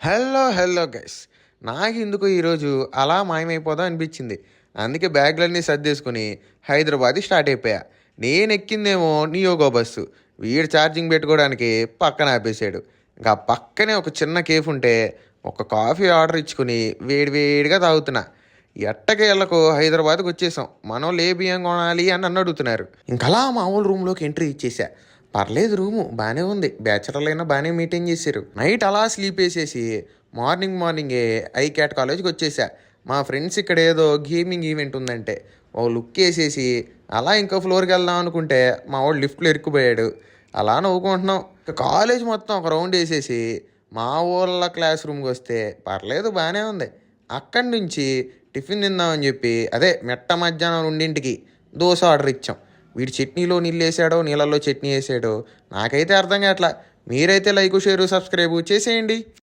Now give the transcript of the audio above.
Hello guys. నాకెందుకో ఈరోజు అలా మాయమైపోదాం అనిపించింది. అందుకే బ్యాగ్‌లన్నీ సర్దేసుకొని హైదరాబాద్‌కి స్టార్ట్ అయిపోయా. నేనెక్కిందేమో నియోగో బస్సు. వీడు ఛార్జింగ్ పెట్టుకోవడానికి పక్కన ఆపేసాడు. ఇంకా పక్కనే ఒక చిన్న కేఫ్ ఉంటే ఒక కాఫీ ఆర్డర్ ఇచ్చుకొని వేడి వేడిగా తాగుతున్నా. ఎట్టకేళ్ళకు హైదరాబాద్‌కి వచ్చేసాం. మనోళ్ళు ఏ బియ్యం కొనాలి అని నన్ను అడుగుతున్నారు. ఇంకలా మా వోళ్ళ రూమ్‌లోకి ఎంట్రీ ఇచ్చేసా. పర్లేదు రూము బాగానే ఉంది. బ్యాచులర్లైనా బాగానే మెయింటైన్ చేశారు. నైట్ అలా స్లీప్ వేసేసి మార్నింగే ఐక్యాట్ కాలేజ్కి వచ్చేసా. మా ఫ్రెండ్స్ ఇక్కడ ఏదో గేమింగ్ ఈవెంట్ ఉందంటే ఓ లుక్ వేసేసి అలా ఇంకో ఫ్లోర్కి వెళ్దాం అనుకుంటే మా వాడు లిఫ్ట్లో ఇరుక్కుపోయాడు. అలా నవ్వుకుంటున్నాం. ఇక కాలేజ్ మొత్తం ఒక రౌండ్ వేసేసి మా ఊళ్ళ క్లాస్ రూమ్కి వస్తే పర్లేదు బాగానే ఉంది. అక్కడి నుంచి టిఫిన్ తిందామని చెప్పి అదే మధ్యాహ్నం 2ంటికి దోశ ఆర్డర్ ఇచ్చాం. వీడు చట్నీలో నీళ్ళు వేసాడో నీళ్ళల్లో చట్నీ వేసాడో నాకైతే అర్థం కావట్లా. మీరైతే లైక్ షేరు సబ్స్క్రైబ్ చేసేయండి.